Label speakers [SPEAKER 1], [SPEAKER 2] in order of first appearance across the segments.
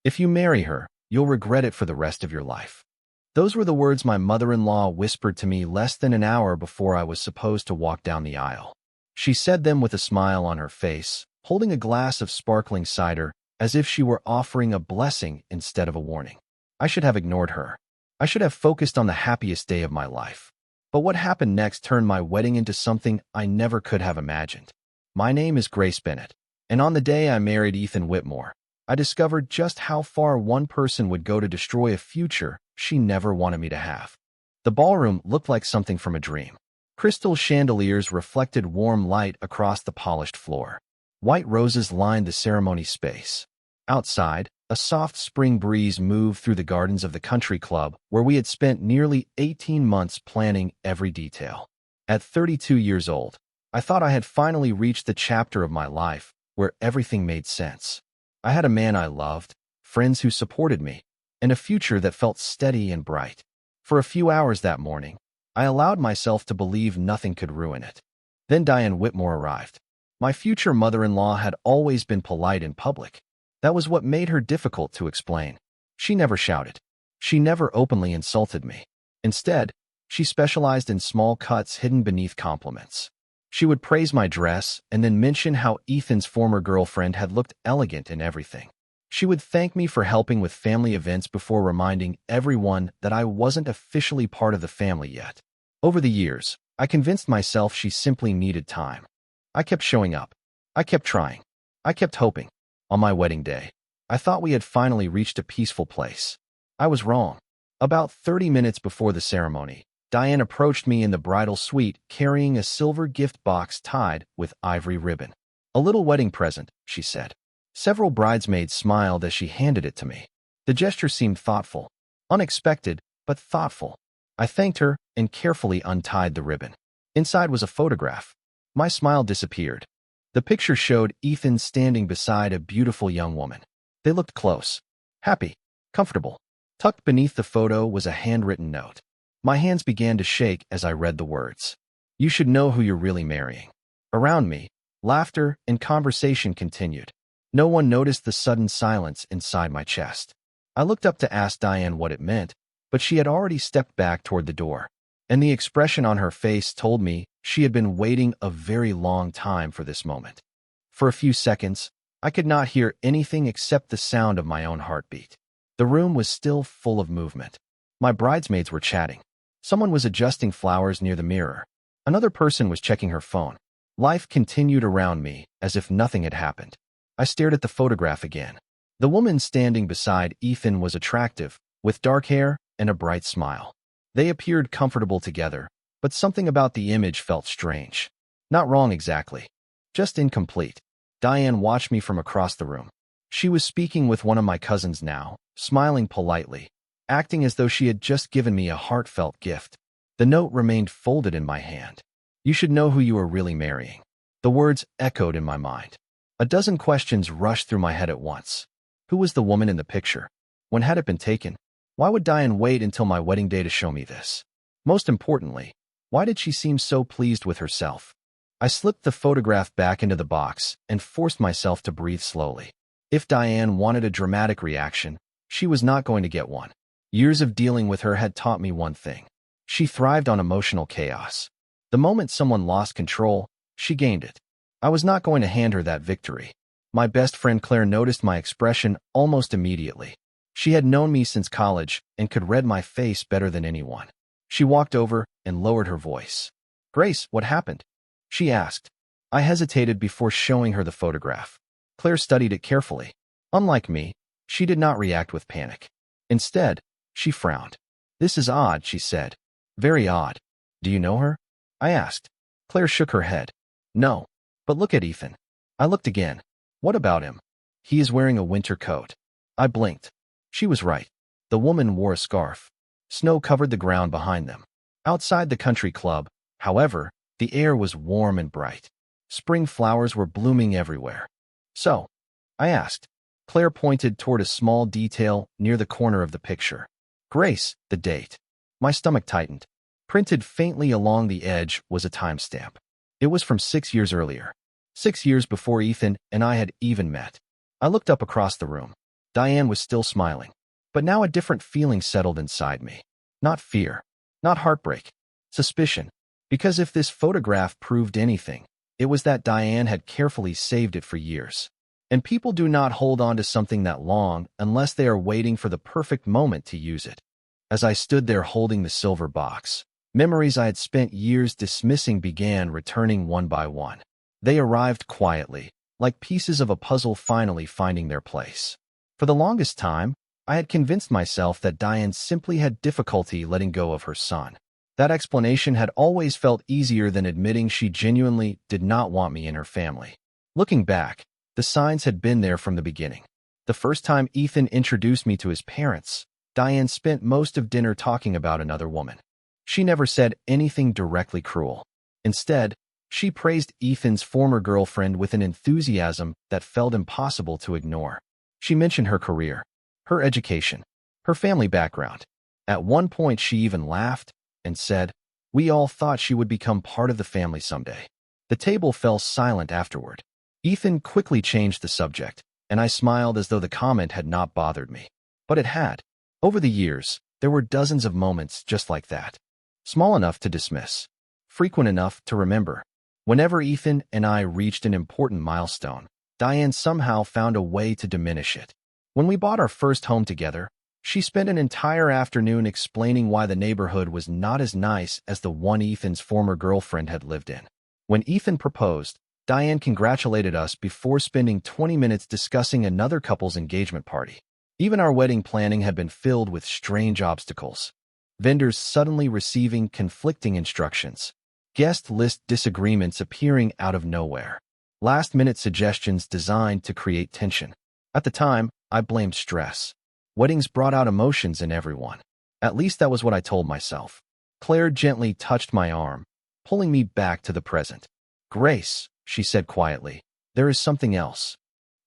[SPEAKER 1] If you marry her, you'll regret it for the rest of your life. Those were the words my mother-in-law whispered to me less than an hour before I was supposed to walk down the aisle. She said them with a smile on her face, holding a glass of sparkling cider, as if she were offering a blessing instead of a warning. I should have ignored her. I should have focused on the happiest day of my life. But what happened next turned my wedding into something I never could have imagined. My name is Grace Bennett, and on the day I married Ethan Whitmore, I discovered just how far one person would go to destroy a future she never wanted me to have. The ballroom looked like something from a dream. Crystal chandeliers reflected warm light across the polished floor. White roses lined the ceremony space. Outside, a soft spring breeze moved through the gardens of the country club where we had spent nearly 18 months planning every detail. At 32 years old, I thought I had finally reached the chapter of my life where everything made sense. I had a man I loved, friends who supported me, and a future that felt steady and bright. For a few hours that morning, I allowed myself to believe nothing could ruin it. Then Diane Whitmore arrived. My future mother-in-law had always been polite in public. That was what made her difficult to explain. She never shouted. She never openly insulted me. Instead, she specialized in small cuts hidden beneath compliments. She would praise my dress and then mention how Ethan's former girlfriend had looked elegant in everything. She would thank me for helping with family events before reminding everyone that I wasn't officially part of the family yet. Over the years, I convinced myself she simply needed time. I kept showing up. I kept trying. I kept hoping. On my wedding day, I thought we had finally reached a peaceful place. I was wrong. About 30 minutes before the ceremony, Diane approached me in the bridal suite carrying a silver gift box tied with ivory ribbon. "A little wedding present," she said. Several bridesmaids smiled as she handed it to me. The gesture seemed thoughtful, unexpected, but thoughtful. I thanked her and carefully untied the ribbon. Inside was a photograph. My smile disappeared. The picture showed Ethan standing beside a beautiful young woman. They looked close, happy, comfortable. Tucked beneath the photo was a handwritten note. My hands began to shake as I read the words. "You should know who you're really marrying." Around me, laughter and conversation continued. No one noticed the sudden silence inside my chest. I looked up to ask Diane what it meant, but she had already stepped back toward the door, and the expression on her face told me she had been waiting a very long time for this moment. For a few seconds, I could not hear anything except the sound of my own heartbeat. The room was still full of movement. My bridesmaids were chatting. Someone was adjusting flowers near the mirror. Another person was checking her phone. Life continued around me as if nothing had happened. I stared at the photograph again. The woman standing beside Ethan was attractive, with dark hair and a bright smile. They appeared comfortable together, but something about the image felt strange. Not wrong exactly, just incomplete. Diane watched me from across the room. She was speaking with one of my cousins now, smiling politely, acting as though she had just given me a heartfelt gift. The note remained folded in my hand. "You should know who you are really marrying." The words echoed in my mind. A dozen questions rushed through my head at once. Who was the woman in the picture? When had it been taken? Why would Diane wait until my wedding day to show me this? Most importantly, why did she seem so pleased with herself? I slipped the photograph back into the box and forced myself to breathe slowly. If Diane wanted a dramatic reaction, she was not going to get one. Years of dealing with her had taught me one thing. She thrived on emotional chaos. The moment someone lost control, she gained it. I was not going to hand her that victory. My best friend Claire noticed my expression almost immediately. She had known me since college and could read my face better than anyone. She walked over and lowered her voice. "Grace, what happened?" she asked. I hesitated before showing her the photograph. Claire studied it carefully. Unlike me, she did not react with panic. Instead, she frowned. "This is odd," she said. "Very odd. Do you know her?" I asked. Claire shook her head. "No. But look at Ethan." I looked again. "What about him?" "He is wearing a winter coat." I blinked. She was right. The woman wore a scarf. Snow covered the ground behind them. Outside the country club, however, the air was warm and bright. Spring flowers were blooming everywhere. "So?" I asked. Claire pointed toward a small detail near the corner of the picture. "Grace, the date." My stomach tightened. Printed faintly along the edge was a timestamp. It was from 6 years earlier. 6 years before Ethan and I had even met. I looked up across the room. Diane was still smiling. But now a different feeling settled inside me. Not fear. Not heartbreak. Suspicion. Because if this photograph proved anything, it was that Diane had carefully saved it for years. And people do not hold on to something that long unless they are waiting for the perfect moment to use it. As I stood there holding the silver box, memories I had spent years dismissing began returning one by one. They arrived quietly, like pieces of a puzzle finally finding their place. For the longest time, I had convinced myself that Diane simply had difficulty letting go of her son. That explanation had always felt easier than admitting she genuinely did not want me in her family. Looking back, the signs had been there from the beginning. The first time Ethan introduced me to his parents, Diane spent most of dinner talking about another woman. She never said anything directly cruel. Instead, she praised Ethan's former girlfriend with an enthusiasm that felt impossible to ignore. She mentioned her career, her education, her family background. At one point, she even laughed and said, "We all thought she would become part of the family someday." The table fell silent afterward. Ethan quickly changed the subject, and I smiled as though the comment had not bothered me. But it had. Over the years, there were dozens of moments just like that. Small enough to dismiss, frequent enough to remember. Whenever Ethan and I reached an important milestone, Diane somehow found a way to diminish it. When we bought our first home together, she spent an entire afternoon explaining why the neighborhood was not as nice as the one Ethan's former girlfriend had lived in. When Ethan proposed, Diane congratulated us before spending 20 minutes discussing another couple's engagement party. Even our wedding planning had been filled with strange obstacles. Vendors suddenly receiving conflicting instructions. Guest list disagreements appearing out of nowhere. Last-minute suggestions designed to create tension. At the time, I blamed stress. Weddings brought out emotions in everyone. At least that was what I told myself. Claire gently touched my arm, pulling me back to the present. "Grace," she said quietly, "there is something else."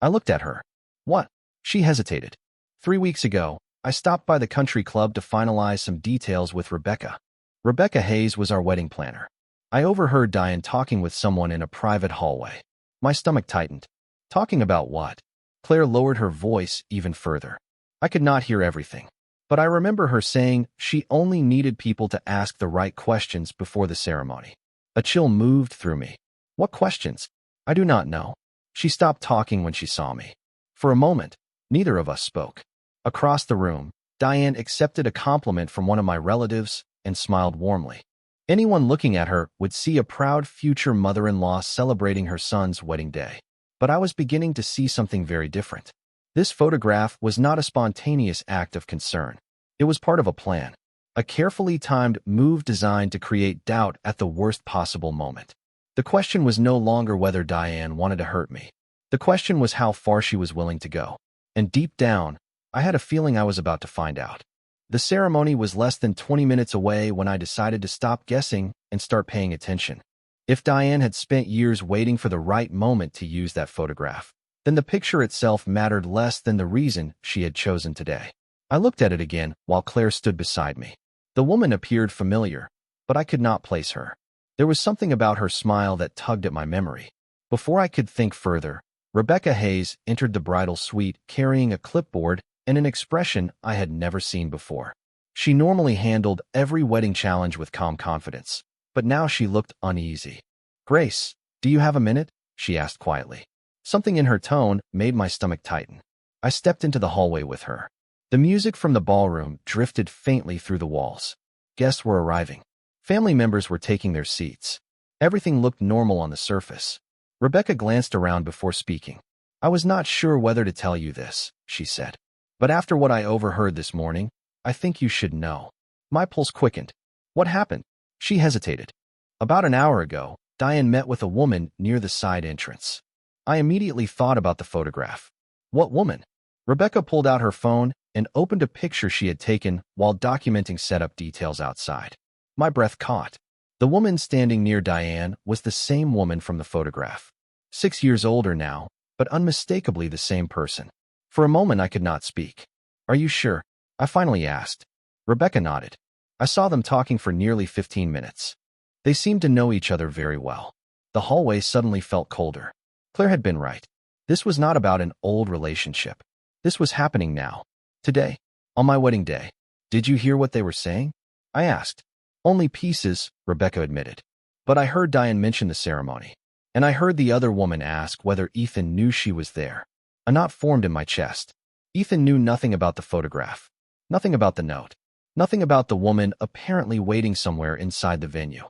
[SPEAKER 1] I looked at her. "What?" She hesitated. 3 weeks ago, I stopped by the country club to finalize some details with Rebecca. Rebecca Hayes was our wedding planner. I overheard Diane talking with someone in a private hallway. My stomach tightened. Talking about what? Claire lowered her voice even further. I could not hear everything, but I remember her saying she only needed people to ask the right questions before the ceremony. A chill moved through me. What questions? I do not know. She stopped talking when she saw me. For a moment, neither of us spoke. Across the room, Diane accepted a compliment from one of my relatives and smiled warmly. Anyone looking at her would see a proud future mother-in-law celebrating her son's wedding day. But I was beginning to see something very different. This photograph was not a spontaneous act of concern. It was part of a plan, a carefully timed move designed to create doubt at the worst possible moment. The question was no longer whether Diane wanted to hurt me. The question was how far she was willing to go. And deep down, I had a feeling I was about to find out. The ceremony was less than 20 minutes away when I decided to stop guessing and start paying attention. If Diane had spent years waiting for the right moment to use that photograph, then the picture itself mattered less than the reason she had chosen today. I looked at it again while Claire stood beside me. The woman appeared familiar, but I could not place her. There was something about her smile that tugged at my memory. Before I could think further, Rebecca Hayes entered the bridal suite carrying a clipboard and an expression I had never seen before. She normally handled every wedding challenge with calm confidence, but now she looked uneasy. "Grace, do you have a minute?" she asked quietly. Something in her tone made my stomach tighten. I stepped into the hallway with her. The music from the ballroom drifted faintly through the walls. Guests were arriving. Family members were taking their seats. Everything looked normal on the surface. Rebecca glanced around before speaking. "I was not sure whether to tell you this," she said. "But after what I overheard this morning, I think you should know." My pulse quickened. "What happened?" She hesitated. "About an hour ago, Diane met with a woman near the side entrance." I immediately thought about the photograph. "What woman?" Rebecca pulled out her phone and opened a picture she had taken while documenting setup details outside. My breath caught. The woman standing near Diane was the same woman from the photograph. 6 years older now, but unmistakably the same person. For a moment I could not speak. "Are you sure?" I finally asked. Rebecca nodded. "I saw them talking for nearly 15 minutes. They seemed to know each other very well." The hallway suddenly felt colder. Claire had been right. This was not about an old relationship. This was happening now. Today. On my wedding day. Did you hear what they were saying? I asked. Only pieces, Rebecca admitted. But I heard Diane mention the ceremony. And I heard the other woman ask whether Ethan knew she was there. A knot formed in my chest. Ethan knew nothing about the photograph. Nothing about the note. Nothing about the woman apparently waiting somewhere inside the venue.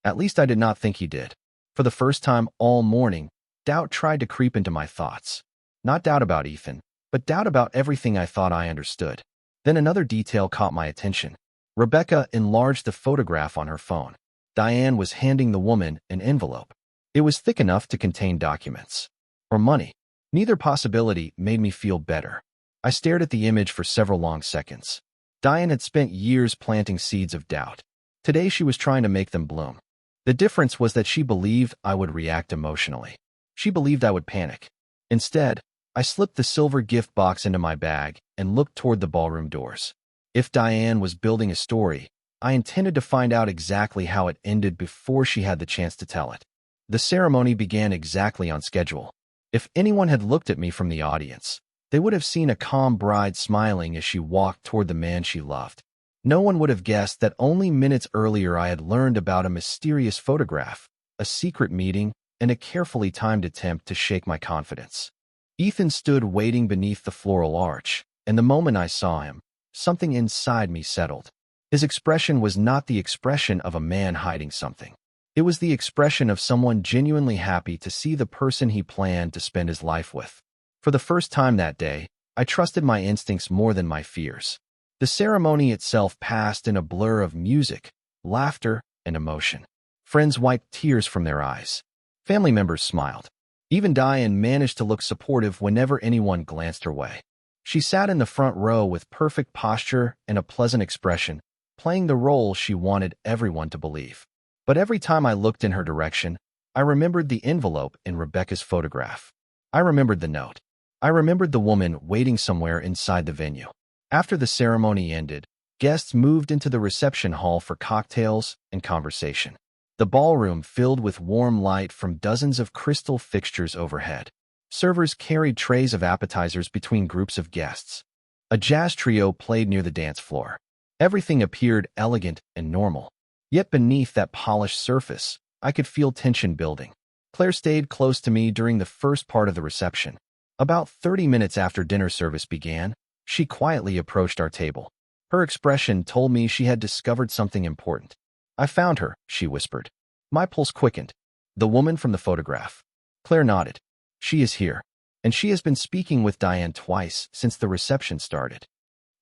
[SPEAKER 1] At least I did not think he did. For the first time all morning, doubt tried to creep into my thoughts. Not doubt about Ethan, but doubt about everything I thought I understood. Then another detail caught my attention. Rebecca enlarged the photograph on her phone. Diane was handing the woman an envelope. It was thick enough to contain documents. Or money. Neither possibility made me feel better. I stared at the image for several long seconds. Diane had spent years planting seeds of doubt. Today she was trying to make them bloom. The difference was that she believed I would react emotionally. She believed I would panic. Instead, I slipped the silver gift box into my bag and looked toward the ballroom doors. If Diane was building a story, I intended to find out exactly how it ended before she had the chance to tell it. The ceremony began exactly on schedule. If anyone had looked at me from the audience, they would have seen a calm bride smiling as she walked toward the man she loved. No one would have guessed that only minutes earlier I had learned about a mysterious photograph, a secret meeting, and a carefully timed attempt to shake my confidence. Ethan stood waiting beneath the floral arch, and the moment I saw him, something inside me settled. His expression was not the expression of a man hiding something. It was the expression of someone genuinely happy to see the person he planned to spend his life with. For the first time that day, I trusted my instincts more than my fears. The ceremony itself passed in a blur of music, laughter, and emotion. Friends wiped tears from their eyes. Family members smiled. Even Diane managed to look supportive whenever anyone glanced her way. She sat in the front row with perfect posture and a pleasant expression, playing the role she wanted everyone to believe. But every time I looked in her direction, I remembered the envelope in Rebecca's photograph. I remembered the note. I remembered the woman waiting somewhere inside the venue. After the ceremony ended, guests moved into the reception hall for cocktails and conversation. The ballroom filled with warm light from dozens of crystal fixtures overhead. Servers carried trays of appetizers between groups of guests. A jazz trio played near the dance floor. Everything appeared elegant and normal. Yet beneath that polished surface, I could feel tension building. Claire stayed close to me during the first part of the reception. About 30 minutes after dinner service began, she quietly approached our table. Her expression told me she had discovered something important. I found her, she whispered. My pulse quickened. The woman from the photograph. Claire nodded. She is here, and she has been speaking with Diane twice since the reception started.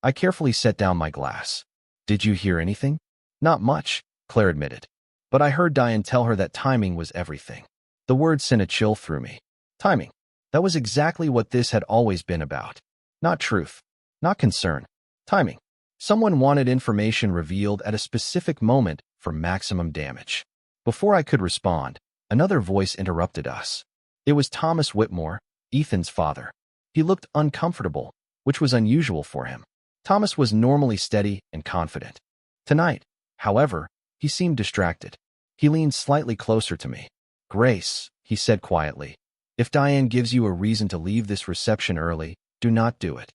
[SPEAKER 1] I carefully set down my glass. Did you hear anything? Not much, Claire admitted. But I heard Diane tell her that timing was everything. The word sent a chill through me. Timing. That was exactly what this had always been about. Not truth. Not concern. Timing. Someone wanted information revealed at a specific moment for maximum damage. Before I could respond, another voice interrupted us. It was Thomas Whitmore, Ethan's father. He looked uncomfortable, which was unusual for him. Thomas was normally steady and confident. Tonight, however, he seemed distracted. He leaned slightly closer to me. Grace, he said quietly, if Diane gives you a reason to leave this reception early, do not do it.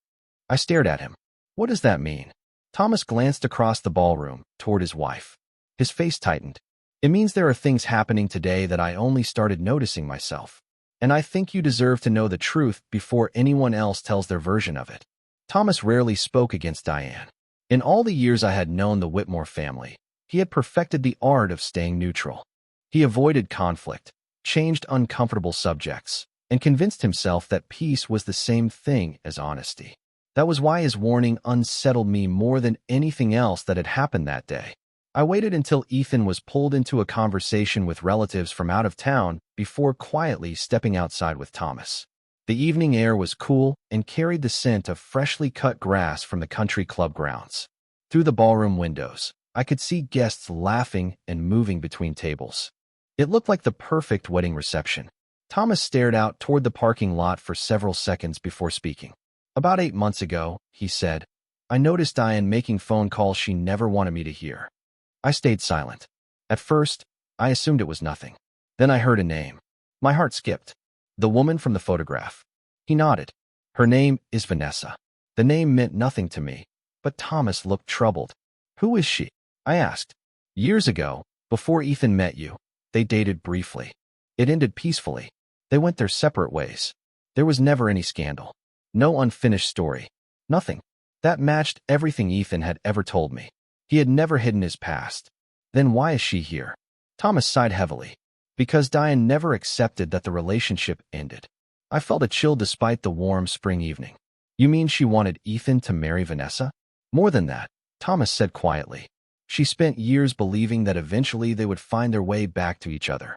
[SPEAKER 1] I stared at him. What does that mean? Thomas glanced across the ballroom toward his wife. His face tightened. It means there are things happening today that I only started noticing myself. And I think you deserve to know the truth before anyone else tells their version of it. Thomas rarely spoke against Diane. In all the years I had known the Whitmore family, he had perfected the art of staying neutral. He avoided conflict, changed uncomfortable subjects, and convinced himself that peace was the same thing as honesty. That was why his warning unsettled me more than anything else that had happened that day. I waited until Ethan was pulled into a conversation with relatives from out of town before quietly stepping outside with Thomas. The evening air was cool and carried the scent of freshly cut grass from the country club grounds. Through the ballroom windows, I could see guests laughing and moving between tables. It looked like the perfect wedding reception. Thomas stared out toward the parking lot for several seconds before speaking. About 8 months ago, he said, I noticed Diane making phone calls she never wanted me to hear. I stayed silent. At first, I assumed it was nothing. Then I heard a name. My heart skipped. The woman from the photograph. He nodded. Her name is Vanessa. The name meant nothing to me, but Thomas looked troubled. Who is she? I asked. Years ago, before Ethan met you, they dated briefly. It ended peacefully. They went their separate ways. There was never any scandal. No unfinished story. Nothing. That matched everything Ethan had ever told me. He had never hidden his past. Then why is she here? Thomas sighed heavily. Because Diane never accepted that the relationship ended. I felt a chill despite the warm spring evening. You mean she wanted Ethan to marry Vanessa? More than that, Thomas said quietly. She spent years believing that eventually they would find their way back to each other.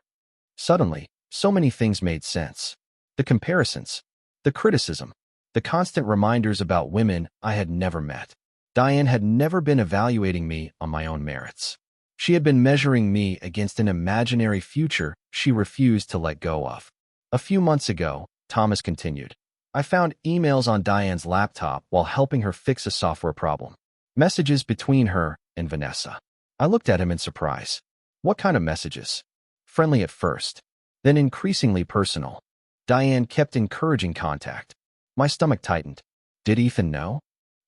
[SPEAKER 1] Suddenly, so many things made sense. The comparisons, the criticism, the constant reminders about women I had never met. Diane had never been evaluating me on my own merits. She had been measuring me against an imaginary future she refused to let go of. A few months ago, Thomas continued, I found emails on Diane's laptop while helping her fix a software problem. Messages between her and Vanessa. I looked at him in surprise. What kind of messages? Friendly at first, then increasingly personal. Diane kept encouraging contact. My stomach tightened. Did Ethan know?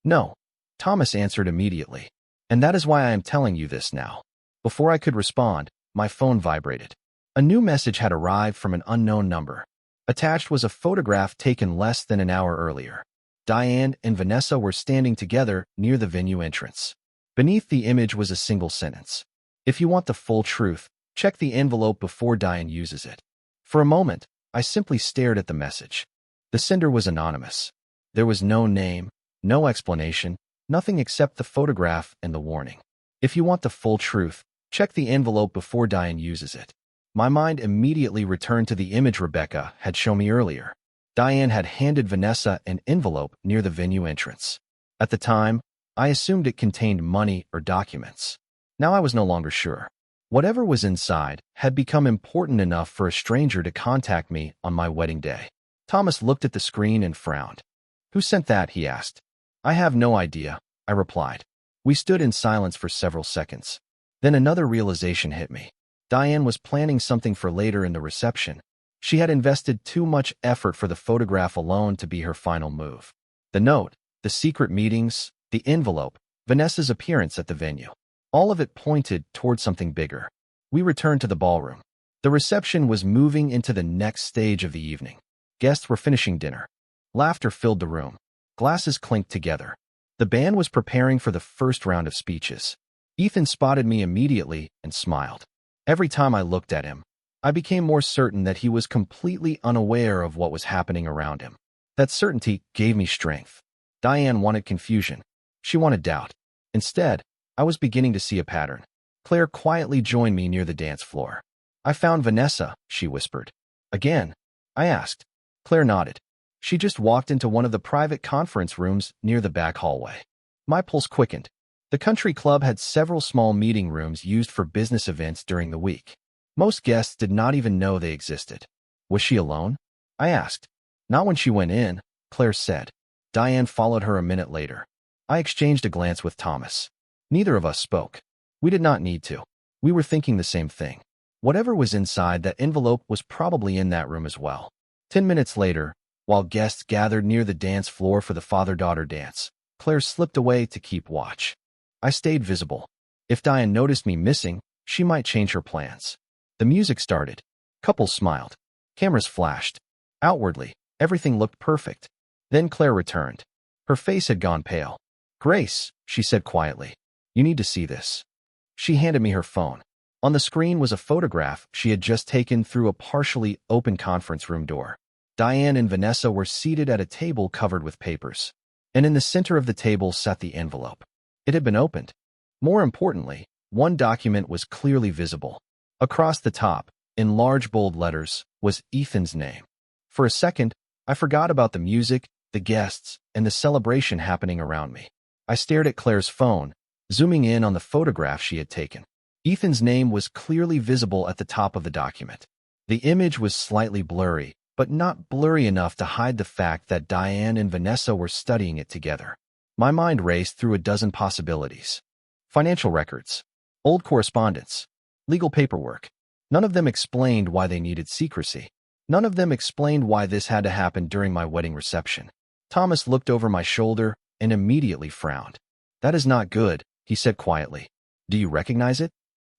[SPEAKER 1] No. Thomas answered immediately. And that is why I am telling you this now. Before I could respond, my phone vibrated. A new message had arrived from an unknown number. Attached was a photograph taken less than an hour earlier. Diane and Vanessa were standing together near the venue entrance. Beneath the image was a single sentence. If you want the full truth, check the envelope before Diane uses it. For a moment, I simply stared at the message. The sender was anonymous. There was no name, no explanation, nothing except the photograph and the warning. If you want the full truth, check the envelope before Diane uses it. My mind immediately returned to the image Rebecca had shown me earlier. Diane had handed Vanessa an envelope near the venue entrance. At the time, I assumed it contained money or documents. Now I was no longer sure. Whatever was inside had become important enough for a stranger to contact me on my wedding day. Thomas looked at the screen and frowned. Who sent that? He asked. I have no idea, I replied. We stood in silence for several seconds. Then another realization hit me. Diane was planning something for later in the reception. She had invested too much effort for the photograph alone to be her final move. The note, the secret meetings, the envelope, Vanessa's appearance at the venue. All of it pointed toward something bigger. We returned to the ballroom. The reception was moving into the next stage of the evening. Guests were finishing dinner. Laughter filled the room. Glasses clinked together. The band was preparing for the first round of speeches. Ethan spotted me immediately and smiled. Every time I looked at him, I became more certain that he was completely unaware of what was happening around him. That certainty gave me strength. Diane wanted confusion. She wanted doubt. Instead, I was beginning to see a pattern. Claire quietly joined me near the dance floor. I found Vanessa, she whispered. Again? I asked. Claire nodded. She just walked into one of the private conference rooms near the back hallway. My pulse quickened. The country club had several small meeting rooms used for business events during the week. Most guests did not even know they existed. Was she alone? I asked. Not when she went in, Claire said. Diane followed her a minute later. I exchanged a glance with Thomas. Neither of us spoke. We did not need to. We were thinking the same thing. Whatever was inside that envelope was probably in that room as well. 10 minutes later, while guests gathered near the dance floor for the father-daughter dance, Claire slipped away to keep watch. I stayed visible. If Diane noticed me missing, she might change her plans. The music started. Couples smiled. Cameras flashed. Outwardly, everything looked perfect. Then Claire returned. Her face had gone pale. Grace, she said quietly. You need to see this. She handed me her phone. On the screen was a photograph she had just taken through a partially open conference room door. Diane and Vanessa were seated at a table covered with papers. And in the center of the table sat the envelope. It had been opened. More importantly, one document was clearly visible. Across the top, in large bold letters, was Ethan's name. For a second, I forgot about the music, the guests, and the celebration happening around me. I stared at Claire's phone, zooming in on the photograph she had taken. Ethan's name was clearly visible at the top of the document. The image was slightly blurry, but not blurry enough to hide the fact that Diane and Vanessa were studying it together. My mind raced through a dozen possibilities. Financial records, old correspondence, legal paperwork. None of them explained why they needed secrecy. None of them explained why this had to happen during my wedding reception. Thomas looked over my shoulder and immediately frowned. That is not good, he said quietly. Do you recognize it?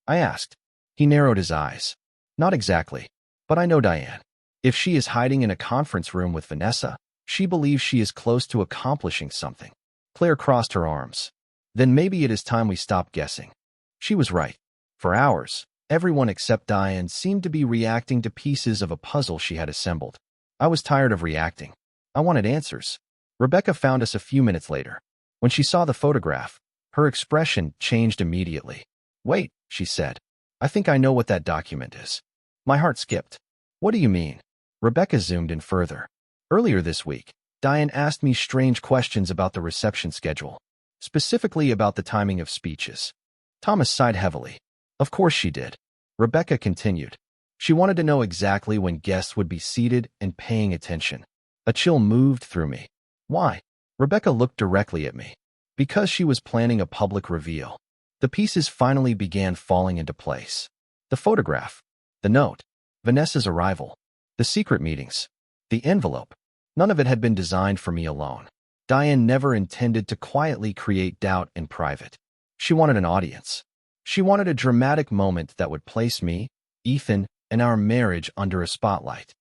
[SPEAKER 1] I asked. He narrowed his eyes. Not exactly, but I know Diane. If she is hiding in a conference room with Vanessa, she believes she is close to accomplishing something. Claire crossed her arms. Then maybe it is time we stop guessing. She was right. For hours, everyone except Diane seemed to be reacting to pieces of a puzzle she had assembled. I was tired of reacting. I wanted answers. Rebecca found us a few minutes later. When she saw the photograph, her expression changed immediately. Wait, she said. I think I know what that document is. My heart skipped. What do you mean? Rebecca zoomed in further. Earlier this week, Diane asked me strange questions about the reception schedule, specifically about the timing of speeches. Thomas sighed heavily. Of course she did. Rebecca continued. She wanted to know exactly when guests would be seated and paying attention. A chill moved through me. Why? Rebecca looked directly at me. Because she was planning a public reveal. The pieces finally began falling into place. The photograph, the note, Vanessa's arrival, the secret meetings, the envelope. None of it had been designed for me alone. Diane never intended to quietly create doubt in private. She wanted an audience. She wanted a dramatic moment that would place me, Ethan, and our marriage under a spotlight.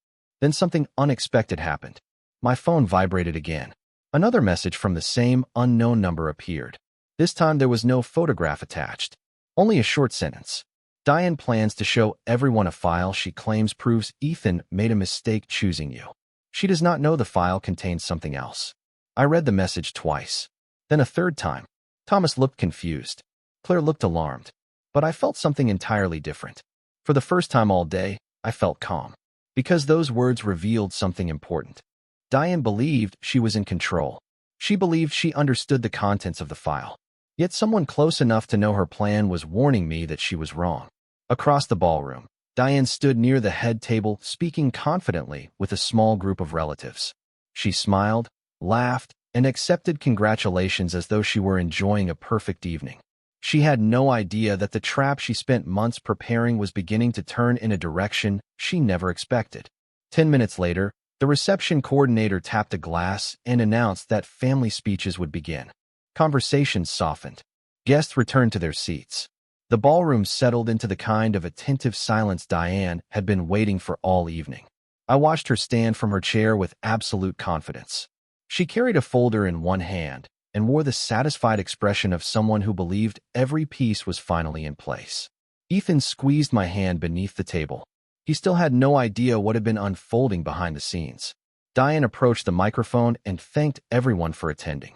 [SPEAKER 1] Then something unexpected happened. My phone vibrated again. Another message from the same unknown number appeared. This time there was no photograph attached, only a short sentence. Diane plans to show everyone a file she claims proves Ethan made a mistake choosing you. She does not know the file contains something else. I read the message twice. Then a third time. Thomas looked confused. Claire looked alarmed. But I felt something entirely different. For the first time all day, I felt calm. Because those words revealed something important. Diane believed she was in control. She believed she understood the contents of the file. Yet someone close enough to know her plan was warning me that she was wrong. Across the ballroom, Diane stood near the head table, speaking confidently with a small group of relatives. She smiled, laughed, and accepted congratulations as though she were enjoying a perfect evening. She had no idea that the trap she spent months preparing was beginning to turn in a direction she never expected. 10 minutes later, the reception coordinator tapped a glass and announced that family speeches would begin. Conversations softened. Guests returned to their seats. The ballroom settled into the kind of attentive silence Diane had been waiting for all evening. I watched her stand from her chair with absolute confidence. She carried a folder in one hand and wore the satisfied expression of someone who believed every piece was finally in place. Ethan squeezed my hand beneath the table. He still had no idea what had been unfolding behind the scenes. Diane approached the microphone and thanked everyone for attending.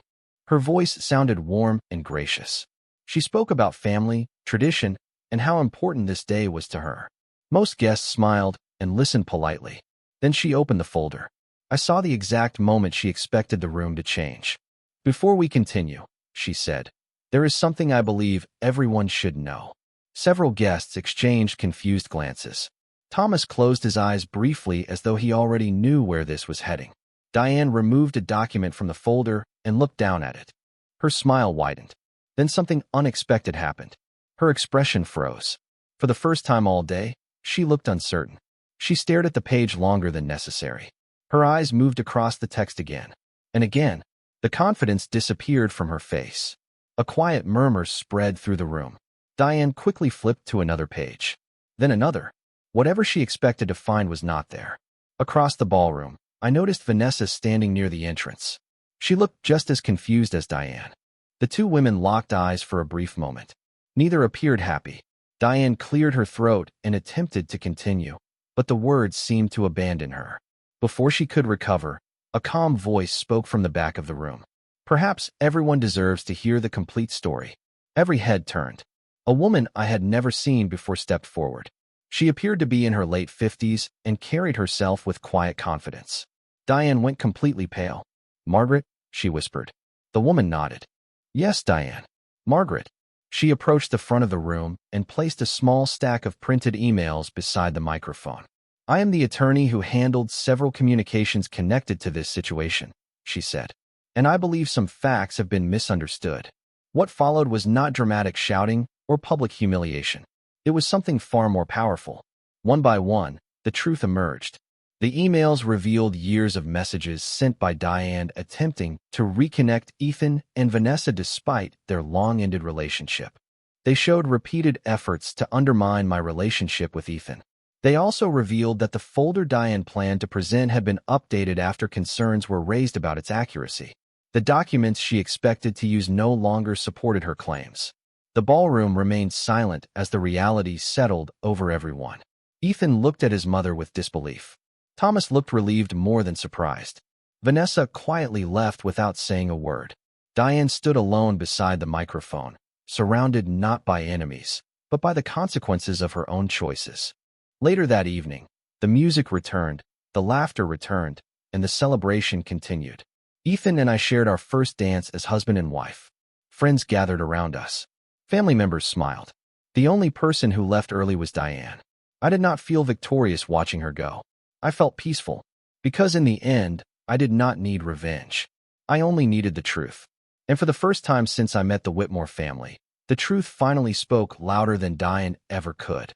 [SPEAKER 1] Her voice sounded warm and gracious. She spoke about family, tradition, and how important this day was to her. Most guests smiled and listened politely. Then she opened the folder. I saw the exact moment she expected the room to change. Before we continue, she said, there is something I believe everyone should know. Several guests exchanged confused glances. Thomas closed his eyes briefly as though he already knew where this was heading. Diane removed a document from the folder and looked down at it. Her smile widened. Then something unexpected happened. Her expression froze. For the first time all day, she looked uncertain. She stared at the page longer than necessary. Her eyes moved across the text again. And again, the confidence disappeared from her face. A quiet murmur spread through the room. Diane quickly flipped to another page. Then another. Whatever she expected to find was not there. Across the ballroom, I noticed Vanessa standing near the entrance. She looked just as confused as Diane. The two women locked eyes for a brief moment. Neither appeared happy. Diane cleared her throat and attempted to continue, but the words seemed to abandon her. Before she could recover, a calm voice spoke from the back of the room. Perhaps everyone deserves to hear the complete story. Every head turned. A woman I had never seen before stepped forward. She appeared to be in her late 50s and carried herself with quiet confidence. Diane went completely pale. Margaret, she whispered. The woman nodded. Yes, Diane. Margaret. She approached the front of the room and placed a small stack of printed emails beside the microphone. I am the attorney who handled several communications connected to this situation, she said. And I believe some facts have been misunderstood. What followed was not dramatic shouting or public humiliation. It was something far more powerful. One by one, the truth emerged. The emails revealed years of messages sent by Diane attempting to reconnect Ethan and Vanessa despite their long-ended relationship. They showed repeated efforts to undermine my relationship with Ethan. They also revealed that the folder Diane planned to present had been updated after concerns were raised about its accuracy. The documents she expected to use no longer supported her claims. The ballroom remained silent as the reality settled over everyone. Ethan looked at his mother with disbelief. Thomas looked relieved more than surprised. Vanessa quietly left without saying a word. Diane stood alone beside the microphone, surrounded not by enemies, but by the consequences of her own choices. Later that evening, the music returned, the laughter returned, and the celebration continued. Ethan and I shared our first dance as husband and wife. Friends gathered around us. Family members smiled. The only person who left early was Diane. I did not feel victorious watching her go. I felt peaceful, because in the end, I did not need revenge. I only needed the truth. And for the first time since I met the Whitmore family, the truth finally spoke louder than Diane ever could.